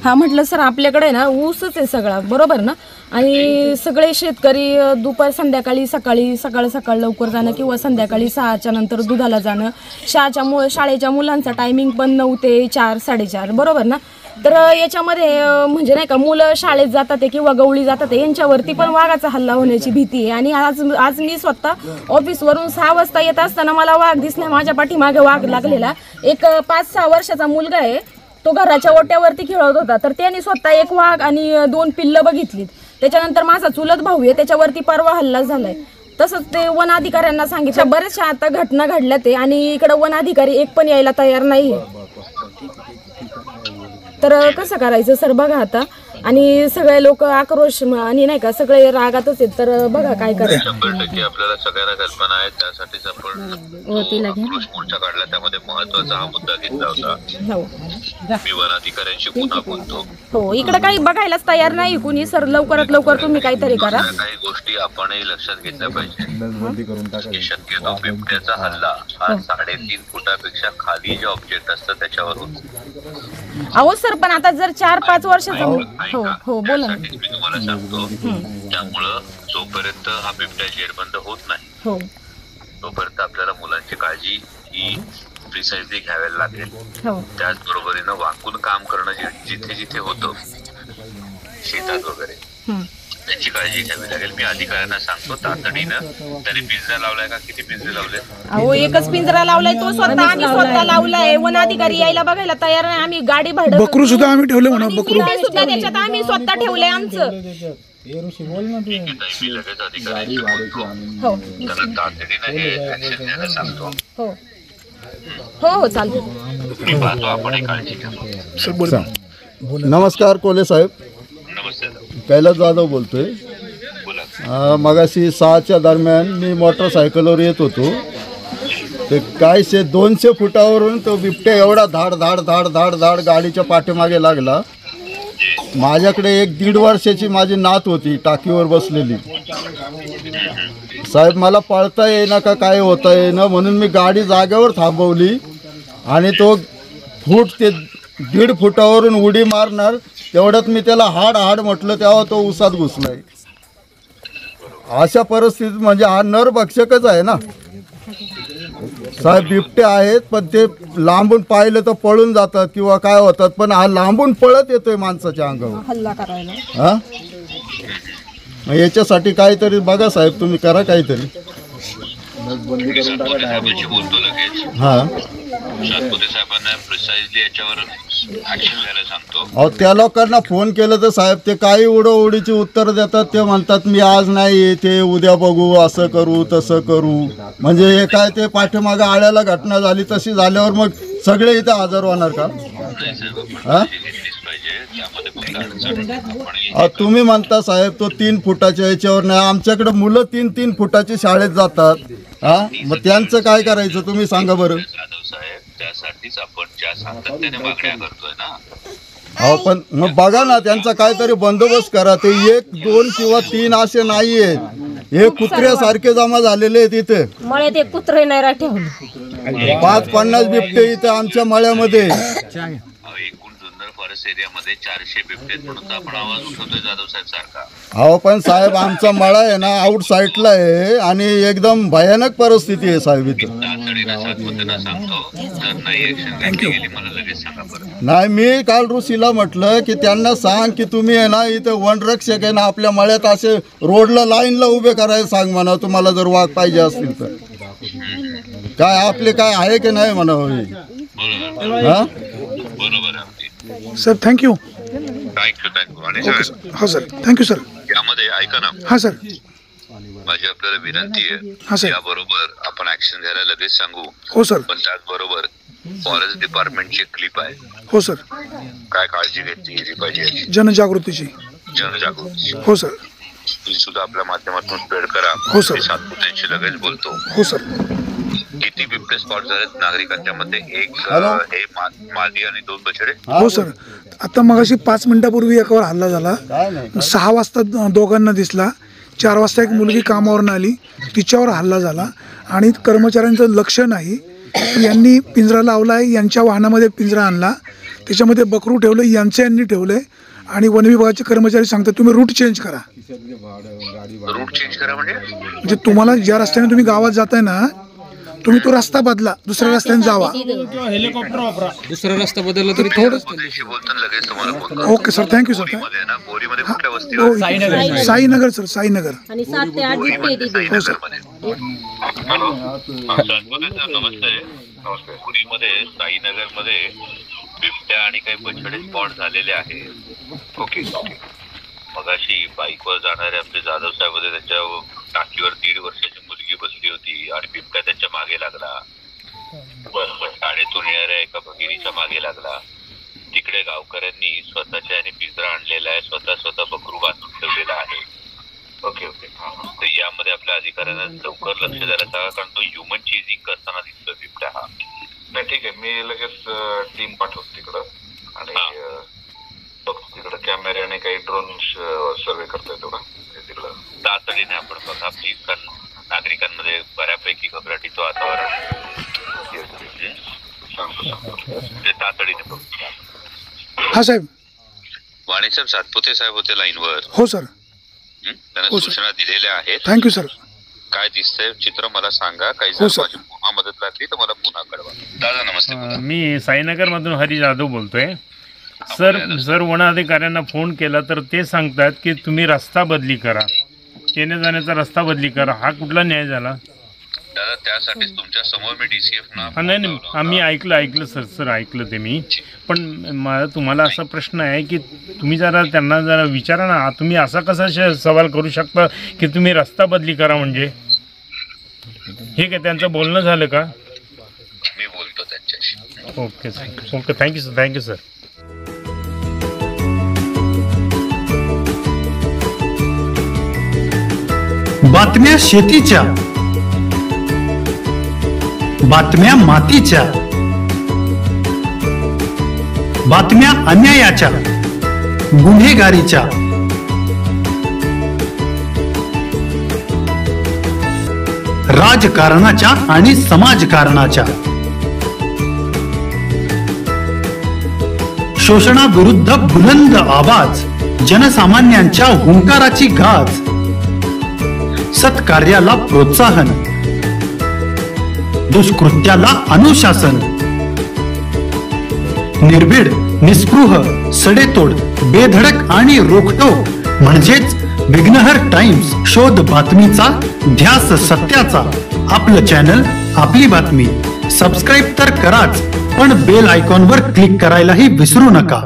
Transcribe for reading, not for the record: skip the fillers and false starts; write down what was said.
हा म्हटलं सर आपल्याकडे ना ऊसच आहे सगळा, बरोबर ना, आणि सगळे शेतकरी दुपार संध्याकाळी सकाळ लवकर जाणं किंवा संध्याकाळी 6च्या नंतर दुधाला जाणं, शाळेच्या मुलांचा टायमिंग पण 9 ते 4 4:30, बरोबर ना. तर याच्यामध्ये म्हणजे नाही का मुलं शाळेत जातात किंवा गवळी जातात यांच्यावरती पण वाघाचा हल्ला होण्याची भीती आहे. आणि आज मी स्वतः ऑफिसवरून 6 वाजता येत असताना मला वाघ दिसला, माझ्या पाठीमागे वाघ लागलेला. एक 5-6 वर्षाचा मुलगा आहे, तो घराच्या ओट्यावरती खेळत होता, तर त्याने स्वतः एक वाघ आणि 2 पिल्लं बघितलीत. त्याच्यानंतर माझा चुलत भाऊ आहे, त्याच्यावरती परवा हल्ला झालाय. तसंच ते वन अधिकाऱ्यांना सांगितलं, बऱ्याचशा आता घटना घडल्या ते, आणि इकडे वन अधिकारी एक पण यायला तयार नाहीये. तर कसं करायचं सर बघा आता, आणि सगळे लोक आक्रोश आणि नाही का सगळे रागातच आहेत. तर बघा काय करायचं. 100% आपल्याला सगळ्यांना कल्पना आहे, त्यासाठीच आपण आक्रोश मोर्चा काढला. त्यामध्ये महत्वाचा हा मुद्दा घेतला होता. मी वन अधिकाऱ्यांशी पुन्हा बोलतो. हो, इकडे काही बघायलाच तयार नाही कुणी. सर लवकरात लवकर तुम्ही काहीतरी करा. काही गोष्टी आपणही लक्षात घेतल्या पाहिजे. शक्यतो बिबट्याचा हल्ला हा 3.5 फुटापेक्षा खाली जे ऑब्जेक्ट असतं त्याच्यावर होतो. अहो सर, पण आता जर 4-5 वर्षाचा हो बोला. मी तुम्हाला सांगतो, त्यामुळं जोपर्यंत हा बिबट्या जेरबंद होत नाही तोपर्यंत आपल्याला मुलांची काळजी ही प्रिसाइजली घ्यावी लागेल. त्याचबरोबरीनं वाकून काम करणं जिथे जिथे होतं शेतात वगैरे त्याची काळजी घ्यावी लागेल. मी अधिकाऱ्यांना सांगतो तातडीनं. तरी पिंजरा लावलाय का? किती पिंजरे लावले? अहो एकच पिंजरा लावलाय, तो आम्ही स्वतः लावलाय. वन अधिकारी यायला बघायला तयार नाही. आम्ही गाडी भाडं बकरू सुद्धा आम्ही ठेवले म्हणा, बकरू सुद्धा त्याच्यात आम्ही स्वतः ठेवलंय आमचं. मी लगेच अधिकाऱ्यांशी बोलतो, त्यांना तातडीनं हे ऍक्शन घ्यायला सांगतो. हो चालतं. मी पाहतो, आपण काळजी घ्या. नमस्कार कोले साहेब, नमस्ते. कैलास जाधव बोलतोय. मगाशी 6च्या दरम्यान मी मोटरसायकलवर येत होतो. ते काय 200 फुटावरून तो बिबट्या एवढा धाड धाड धाड धाड धाड गाडीच्या पाठीमागे लागला. माझ्याकडे एक 1.5 वर्षाची माझी नात होती टाकीवर बसलेली. साहेब मला पळता येईना का काय होता येईना म्हणून मी गाडी जागेवर थांबवली आणि तो ते 1.5 फुटावरून उडी मारणार तेवढ्यात मी त्याला हाड म्हटलं, तेव्हा तो उसात घुसलाय. अशा परिस्थितीत म्हणजे हा नरभक्षकच आहे ना साहेब. बिबटे आहेत पण ते लांबून पाहिलं तर पळून जातात किंवा काय होतात, पण हा लांबून पळत येतोय माणसाच्या अंगावर हल्ला करायला. हा, याच्यासाठी काहीतरी बघा साहेब, तुम्ही करा काहीतरी. हा, अहो त्या लोकांना फोन केलं तर साहेब ते काही उडीची उत्तर देतात. ते म्हणतात मी आज नाही येते, उद्या बघू, असं करू तसं करू. म्हणजे हे काय ते पाठीमागे आळ्याला घटना झाली तशी झाल्यावर मग सगळे इथे हजर होणार का? तुम्ही म्हणता साहेब तो 3 फुटाच्या याच्यावर नाही. आमच्याकडे मुलं 3-3 फुटाची शाळेत जातात. हा, मग त्यांचं काय करायचं तुम्ही सांगा बरं. त्यासाठीच आपण ज्या सातत्याने मागण्या करतोय ना. अहो पण मग बघा ना, त्यांचा काहीतरी बंदोबस्त करा. ते 1, 2 किंवा 3 असे नाहीये, हे कुत्र्यासारखे जमा झालेले आहेत इथे. मळ्यात एक कुत्रे नाही राहते. 5-50 बिबटे इथे आमच्या मळ्यामध्ये. एकूण जुन्नर फॉरेस्ट एरियामध्ये 400 बिबटे म्हणून आपण आवाज उठवतोय जाधव साहेब सारखा. अहो पण साहेब आमचा मळा आहे ना आउट साईडला आहे आणि एकदम भयानक परिस्थिती आहे साहेब इथं. नाही, मी काल ऋषीला म्हटलं की त्यांना सांग की तुम्ही आहे ना इथे वनरक्षक आहे ना, आपल्या मळ्यात असे रोडला लाईनला उभे करायला सांग म्हणा, तुम्हाला जर वाघ पाहिजे असतील तर. काय आपले काय आहे की नाही म्हणावं. हा सर, थँक्यू. थँक्यू. हा सर, थँक्यू सर. यामध्ये ऐका ना. हा सर, माझी आपल्याला विनंती आहे, याबरोबर आपण ऍक्शन घ्यायला लगेच सांगू. हो सर. पण त्याचबरोबर फॉरेस्ट डिपार्टमेंटची क्लिप आहे. हो सर. काय काळजी घेतली पाहिजे जनजागृतीची. हो सर. ती सुद्धा आपल्या माध्यमातून स्प्रेड करा. हो सर. सातपुतेशी लगेच बोलतो. हो सर. किती बिबटे स्पॉट झालेत नागरिकांच्या मध्ये? एक हे मादी आणि 2 बछडे. हो सर. आता मगाशी 5 मिनिटापूर्वी एकावर हल्ला झाला. 6 वाजता दोघांना दिसला. 4 वाजता एक मुलगी कामावरून आली, तिच्यावर हल्ला झाला आणि कर्मचाऱ्यांचं लक्ष नाही. यांनी पिंजरा लावलाय, यांच्या वाहनामध्ये पिंजरा आणला. त्याच्यामध्ये बकरू ठेवलं, यांनी ठेवलंय आणि वन विभागाचे कर्मचारी सांगतात तुम्ही रूट चेंज करा. रूट चेंज करा म्हणजे तुम्हाला ज्या रस्त्याने तुम्ही गावात जाताय ना, तुम्ही तो रस्ता बदला, दुसऱ्या रस्त्याने जावा. दुसरा रस्ता बदलला तरी बोलताना लगेच तुम्हाला फोन करतो. Okay sir, thank you sir. बोरीमध्ये कुठल्या वस्तीवर? साईनगर सर, साईनगर. आणि 7 ते 8 बिबटे येते. नमस्ते. पुरीमध्ये साईनगरमध्ये बिबट्या आणि काही बछडे स्पॉट झालेले आहेत. ओके. मगाशी बाईकवर जाणारे आमचे जाधव साहेब होते, त्यांच्या टाकीवर 1.5 वर्षाची मुलगी बसली होती आणि बिबट्या त्यांच्या मागे लागला. शाळेतून येणाऱ्या एका भगिनीच्या मागे लागला. तिकडे गावकऱ्यांनी स्वतःच्या याने पिंजरा आणलेला आहे, स्वतः बकरू बांधून ठेवलेला आहे. ओके. तर यामध्ये आपल्या अधिकाऱ्यांना लवकर लक्ष द्यायला सांगा, कारण तो ह्युमन चेजिंग करताना दिसतो बिबट्या हा. नाही ठीक आहे, मी लगेच टीम पाठवतो तिकडं आणि बघतो तिकडं कॅमेऱ्याने काही ड्रोन सर्वे करता येतो का तिकडं. तातडीने आपण बघा प्लीज, कारण नागरिकांमध्ये बऱ्यापैकी घबराटीचं वातावरण. ते तातडीने बघू. हा साहेब. वाणी साहेब सातपुते साहेब होते लाईनवर. हो सर. त्यांना सूचना दिलेल्या आहेत. Thank you sir. काय दिसतंय चित्र मला सांगा. काही जर माझी पुन्हा मदत लागली तर मला पुन्हा कळवा. दादा नमस्ते. मी साईनगर मधून हरी जाधव बोलतोय. सर वन अधिकाऱ्यांना फोन केला तर ते सांगतात की तुम्ही रस्ता बदली करा, येण्या जाण्याचा रस्ता बदली करा. हा कुठला न्याय झाला दादा? त्यासाठीच तुमच्या समोर मी DCF ना. नाही, आम्ही ऐकलं सर ऐकलं ते मी. पण मला तुम्हाला असा प्रश्न आहे की तुम्ही त्यांना जरा विचारा ना, तुम्ही असा कसा सवाल करू शकता की तुम्ही रस्ता बदली करा म्हणजे? हे काय त्यांचं बोलणं झालं का? मी बोलतो त्यांच्याशी. Okay thank you sir. बातम्या शेतीच्या, बातम्या मातीच्या, बातम्या अन्यायाच्या, गुन्हेगारीच्या, राजकारणाच्या आणि समाजकारणाच्या, शोषणाविरुद्ध बुलंद आवाज, जनसामान्यांच्या हुंकाराची गाज, सत्कार्याला प्रोत्साहन, दुष्कृत्याला अनुशासन, निर्भीड, निस्पृह, सडेतोड, बेधडक आणि रोखटोक म्हणजेच विघ्नहर टाइम्स. शोध बातमीचा, ध्यास सत्याचा. आपलं चॅनल, आपली बातमी. सबस्क्राईब तर कराच, पण बेल आयकॉनवर क्लिक करायलाही विसरू नका.